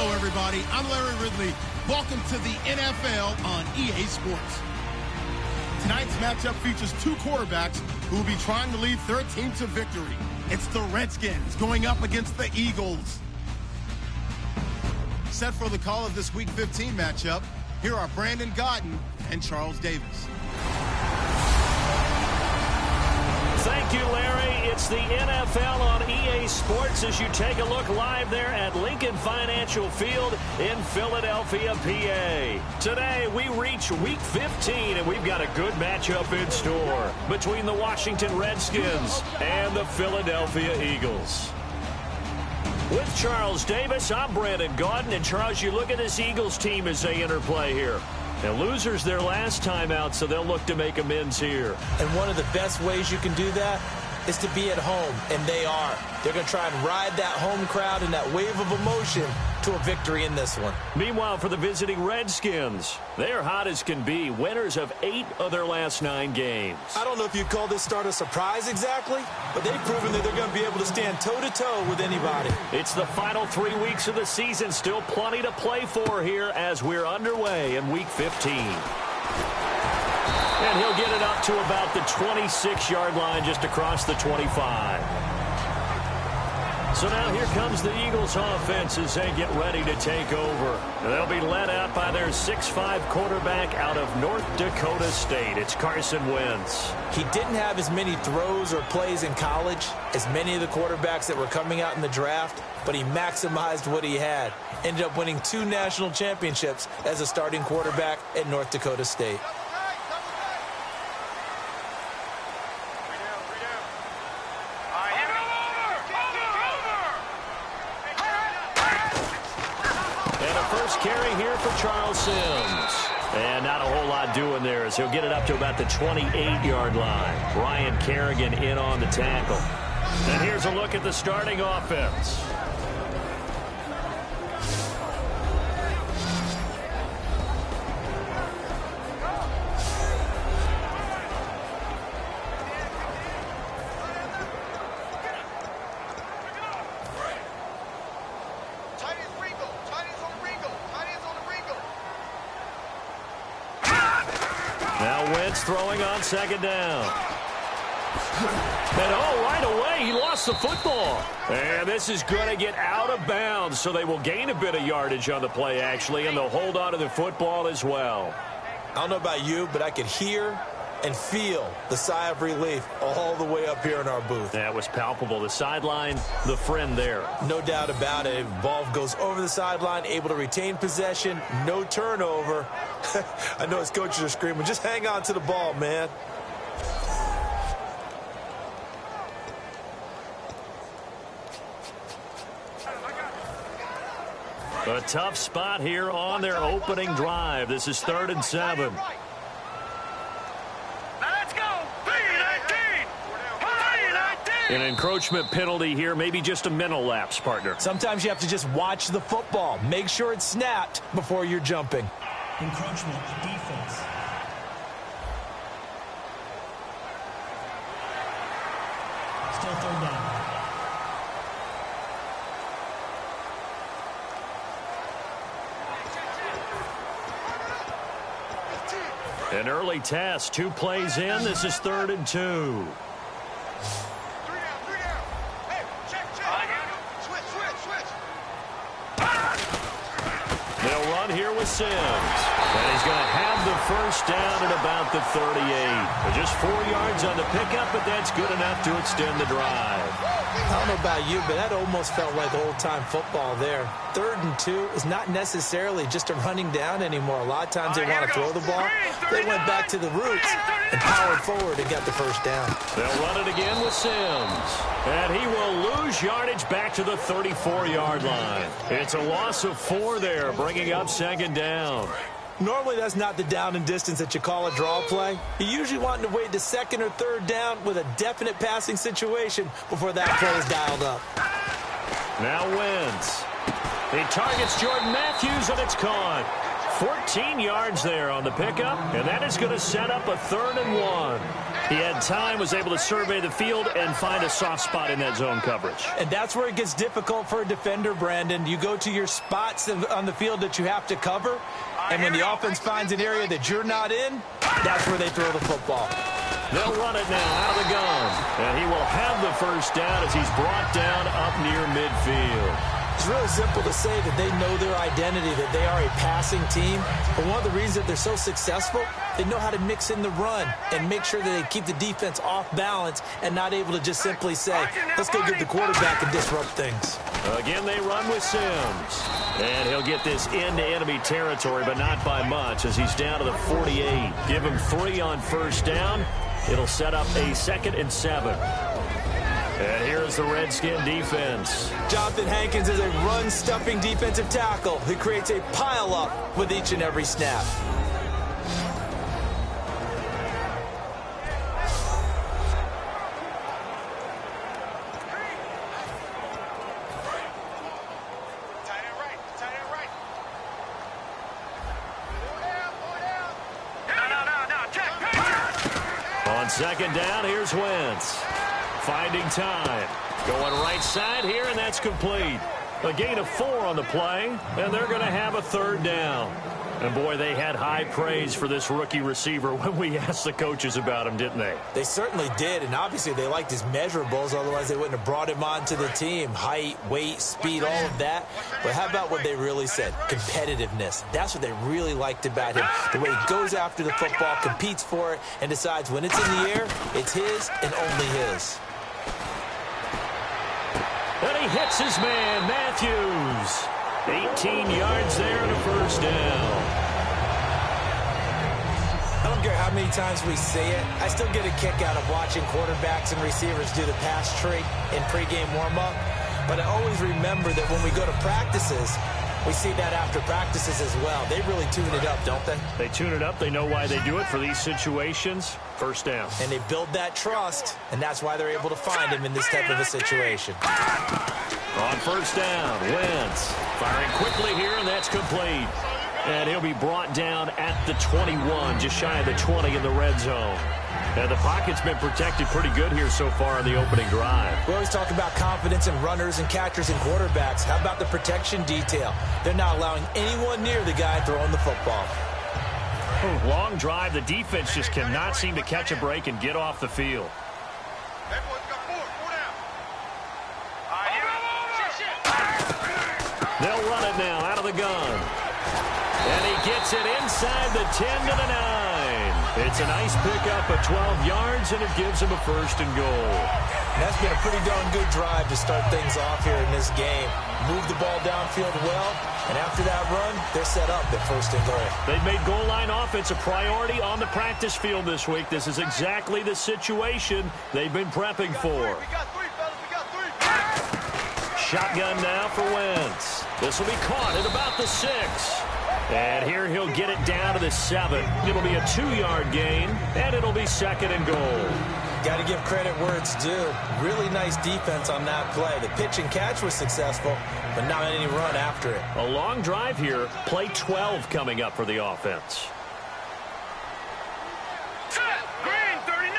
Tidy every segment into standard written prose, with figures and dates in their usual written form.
Hello, everybody. I'm Larry Ridley. Welcome to the NFL on EA Sports. Tonight's matchup features two quarterbacks who will be trying to lead their team to victory. It's the Redskins going up against the Eagles. Set for the call of this Week 15 matchup, here are Brandon Gaudin and Charles Davis. Thank you, Larry. It's the NFL on EA Sports as you take a look live there at Lincoln Financial Field in Philadelphia, PA. Today, we reach Week 15, and we've got a good matchup in store between the Washington Redskins and the Philadelphia Eagles. With Charles Davis, I'm Brandon Gaudin. And, Charles, you look at this Eagles team as they interplay here. And losers their last time out, so they'll look to make amends here. And one of the best ways you can do that is to be at home, and they are. They're going to try and ride that home crowd and that wave of emotion to a victory in this one. Meanwhile, for the visiting Redskins, they're hot as can be, winners of 8 of their last 9 games. I don't know if you'd call this start a surprise exactly, but they've proven that they're going to be able to stand toe-to-toe with anybody. It's the final 3 weeks of the season, still plenty to play for here as we're underway in Week 15. And he'll get it up to about the 26-yard line, just across the 25. So now here comes the Eagles offense as they get ready to take over. They'll be led out by their 6'5 quarterback out of North Dakota State. It's Carson Wentz. He didn't have as many throws or plays in college as many of the quarterbacks that were coming out in the draft, but he maximized what he had. Ended up winning 2 national championships as a starting quarterback at North Dakota State. Carry here for Charles Sims. And not a whole lot doing there as he'll get it up to about the 28-yard line. Ryan Kerrigan in on the tackle. And here's a look at the starting offense. Throwing on second down. And right away, he lost the football. And this is going to get out of bounds, so they will gain a bit of yardage on the play, actually, and they'll hold on to the football as well. I don't know about you, but I could hear and feel the sigh of relief all the way up here in our booth. That was palpable. The sideline, the friend there. No doubt about it. Ball goes over the sideline, able to retain possession, no turnover. I know his coaches are screaming, just hang on to the ball, man. A tough spot here on their opening drive. This is 3rd and 7. An encroachment penalty here, maybe just a mental lapse, partner. Sometimes you have to just watch the football. Make sure it's snapped before you're jumping. Encroachment defense. Still 3rd down. An early test, 2 plays in. This is 3rd and 2. They'll run here with Sims. And he's going to have the first down at about the 38. Just 4 yards on the pickup, but that's good enough to extend the drive. I don't know about you, but that almost felt like old-time football there. 3rd and 2 is not necessarily just a running down anymore. A lot of times they want to throw the ball. They went back to the roots and powered forward and got the first down. They'll run it again with Sims. And he will lose yardage back to the 34-yard line. It's a loss of 4 there, bringing up 2nd down. Normally, that's not the down and distance that you call a draw play. You usually want to wait to 2nd or 3rd down with a definite passing situation before that play is dialed up. Now Wentz. He targets Jordan Matthews, and it's caught. 14 yards there on the pickup, and that is going to set up a 3rd and 1. He had time, was able to survey the field and find a soft spot in that zone coverage. And that's where it gets difficult for a defender, Brandon. You go to your spots on the field that you have to cover, and when the offense finds an area that you're not in, that's where they throw the football. They'll run it now out of the gun. And he will have the first down as he's brought down up near midfield. It's really simple to say that they know their identity, that they are a passing team. But one of the reasons that they're so successful, they know how to mix in the run and make sure that they keep the defense off balance and not able to just simply say, let's go get the quarterback and disrupt things. Again, they run with Sims. And he'll get this into enemy territory, but not by much as he's down to the 48. Give him 3 on first down. It'll set up a 2nd and 7. And here's the Redskin defense. Jonathan Hankins is a run-stuffing defensive tackle who creates a pile-up with each and every snap. On 2nd down, here's Wentz. Finding time. Going right side here, and that's complete. A gain of 4 on the play, and they're going to have a 3rd down. And, boy, they had high praise for this rookie receiver when we asked the coaches about him, didn't they? They certainly did, and obviously they liked his measurables. Otherwise, they wouldn't have brought him onto the team. Height, weight, speed, all of that. But how about what they really said? Competitiveness. That's what they really liked about him. The way he goes after the football, competes for it, and decides when it's in the air, it's his and only his. And he hits his man, Matthews. 18 yards there and a first down. I don't care how many times we see it. I still get a kick out of watching quarterbacks and receivers do the pass tree in pregame warm-up. But I always remember that when we go to practices, we see that after practices as well. They really tune it up, don't they? They tune it up. They know why they do it for these situations. First down. And they build that trust, and that's why they're able to find him in this type of a situation. On first down, Wentz firing quickly here, and that's complete. And he'll be brought down at the 21, just shy of the 20 in the red zone. And the pocket's been protected pretty good here so far on the opening drive. We always talk about confidence in runners and catchers and quarterbacks. How about the protection detail? They're not allowing anyone near the guy throwing the football. Long drive. The defense just cannot seem to catch a break and get off the field. They'll run it now out of the gun. And he gets it inside the 10 to the 9. It's a nice pickup of 12 yards, and it gives him a 1st and goal. And that's been a pretty darn good drive to start things off here in this game. Move the ball downfield well, and after that run, they're set up at 1st and goal. They've made goal line offense a priority on the practice field this week. This is exactly the situation they've been prepping for. Shotgun now for Wentz. This will be caught at about the 6. And here he'll get it down to the 7. It'll be a 2-yard gain, and it'll be 2nd and goal. Got to give credit where it's due. Really nice defense on that play. The pitch and catch was successful, but not any run after it. A long drive here. Play 12 coming up for the offense. Green 39!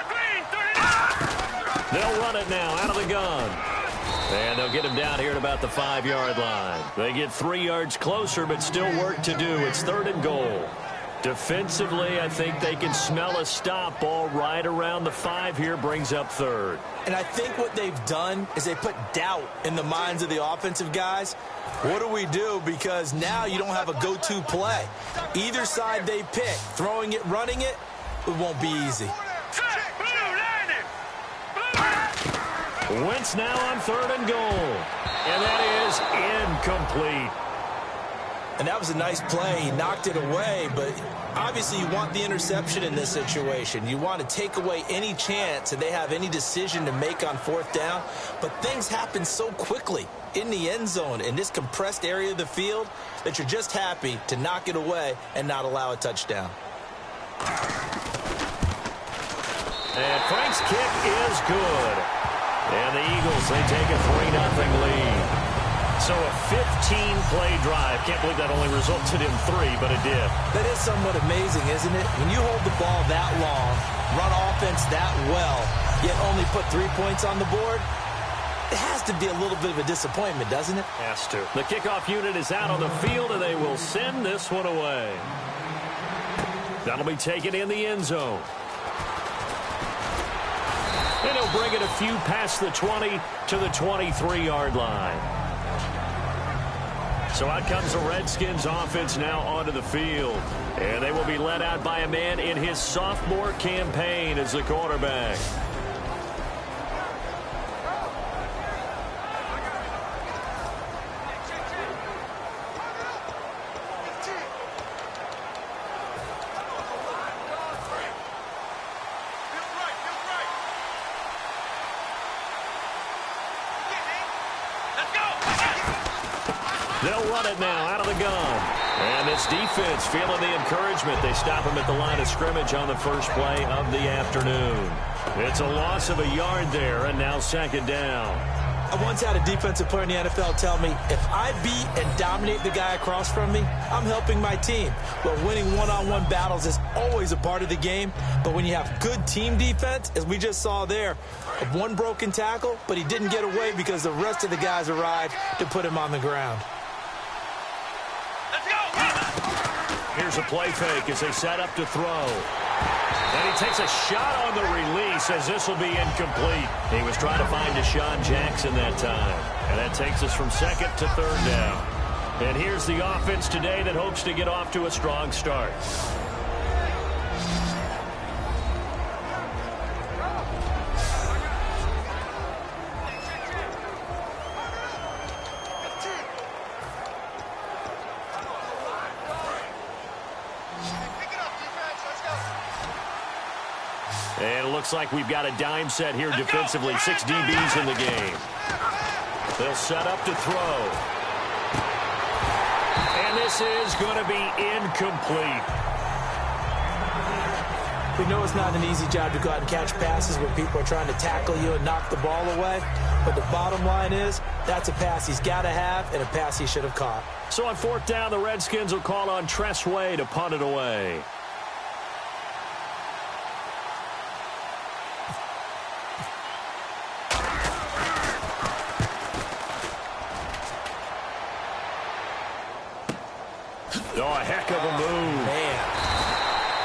Green 39! They'll run it now out of the gun. And they'll get him down here at about the 5-yard line. They get 3 yards closer, but still work to do. It's 3rd and goal. Defensively, I think they can smell a stop ball right around the 5 here, brings up 3rd. And I think what they've done is they put doubt in the minds of the offensive guys. What do we do? Because now you don't have a go-to play. Either side they pick, throwing it, running it, it won't be easy. Wentz now on 3rd and goal. And that is incomplete. And that was a nice play. He knocked it away, but obviously you want the interception in this situation. You want to take away any chance that they have any decision to make on 4th down. But things happen so quickly in the end zone in this compressed area of the field that you're just happy to knock it away and not allow a touchdown. And Frank's kick is good. And the Eagles, they take a 3-0 lead. So a 15-play drive. Can't believe that only resulted in 3, but it did. That is somewhat amazing, isn't it? When you hold the ball that long run offense that well, yet only put 3 points on the board, it has to be a little bit of a disappointment, doesn't it? Has to. The kickoff unit is out on the field, and they will send this one away. That'll be taken in the end zone. And he'll bring it a few past the 20 to the 23-yard line. So out comes the Redskins offense now onto the field. And they will be led out by a man in his sophomore campaign as the quarterback. They'll run it now out of the gun. And this defense feeling the encouragement. They stop him at the line of scrimmage on the first play of the afternoon. It's a loss of a yard there, and now second down. I once had a defensive player in the NFL tell me, if I beat and dominate the guy across from me, I'm helping my team. Well, winning one-on-one battles is always a part of the game, but when you have good team defense, as we just saw there, one broken tackle, but he didn't get away because the rest of the guys arrived to put him on the ground. Here's a play fake as they set up to throw. And he takes a shot on the release as this will be incomplete. He was trying to find Deshaun Jackson that time. And that takes us from second to third down. And here's the offense today that hopes to get off to a strong start. And it looks like we've got a dime set here defensively. 6 DBs in the game. They'll set up to throw. And this is going to be incomplete. We know it's not an easy job to go out and catch passes when people are trying to tackle you and knock the ball away. But the bottom line is, that's a pass he's got to have and a pass he should have caught. So on fourth down, the Redskins will call on Tress Way to punt it away. Oh, a heck of a move. Man.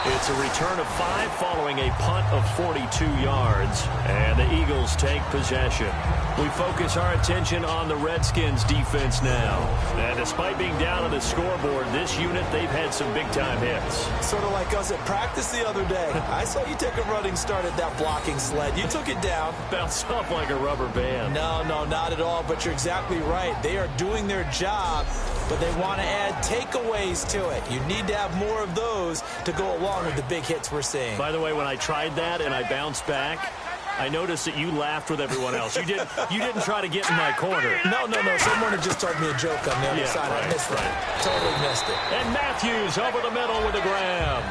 It's a return of 5 following a punt of 42 yards. And the Eagles take possession. We focus our attention on the Redskins defense now. And despite being down on the scoreboard, this unit, they've had some big-time hits. Sort of like us at practice the other day. I saw you take a running start at that blocking sled. You took it down. Bounced off like a rubber band. No, not at all. But you're exactly right. They are doing their job, but they want to add takeaways to it. You need to have more of those to go along with the big hits we're seeing. By the way, when I tried that and I bounced back, I noticed that you laughed with everyone else. You didn't try to get in my corner. No. Someone had just told me a joke on the other side. Right, I missed it. Totally missed it. And Matthews over the middle with a grab.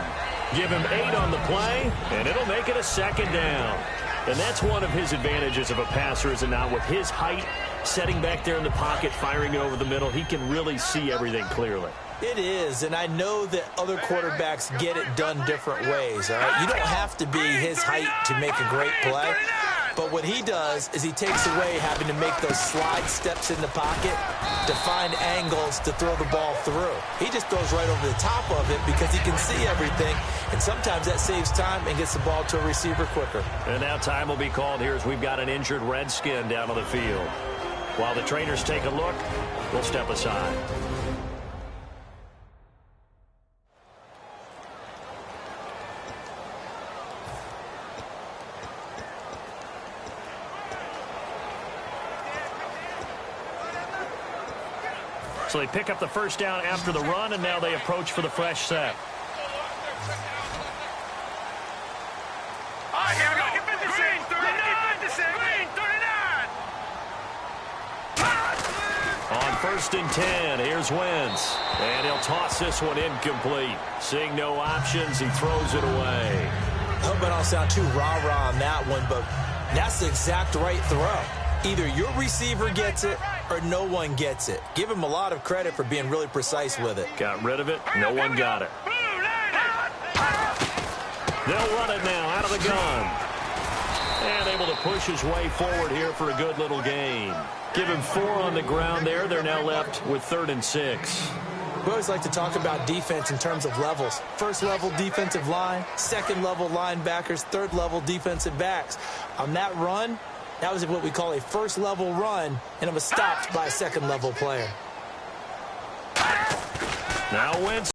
Give him 8 on the play, and it'll make it a second down. And that's one of his advantages of a passer, is it not? With his height, setting back there in the pocket, firing it over the middle, he can really see everything clearly. It is, and I know that other quarterbacks get it done different ways, all right? You don't have to be his height to make a great play, but what he does is he takes away having to make those slide steps in the pocket to find angles to throw the ball through. He just throws right over the top of it because he can see everything, and sometimes that saves time and gets the ball to a receiver quicker. And now time will be called here as we've got an injured Redskin down on the field. While the trainers take a look, we'll step aside. So they pick up the first down after the run, and now they approach for the fresh set. Here we go. Green 39. On first and 10, here's Wentz. And he'll toss this one incomplete. Seeing no options, he throws it away. I hope I don't sound too rah-rah on that one, but that's the exact right throw. Either your receiver gets it or no one gets it. Give him a lot of credit for being really precise with it. Got rid of it. No one got it. They'll run it now out of the gun. And able to push his way forward here for a good little gain. Give him 4 on the ground there. They're now left with 3rd and 6. We always like to talk about defense in terms of levels. First level defensive line, second level linebackers, third level defensive backs. On that run, that was what we call a first level run, and it was stopped by a second level player. Now Wentz.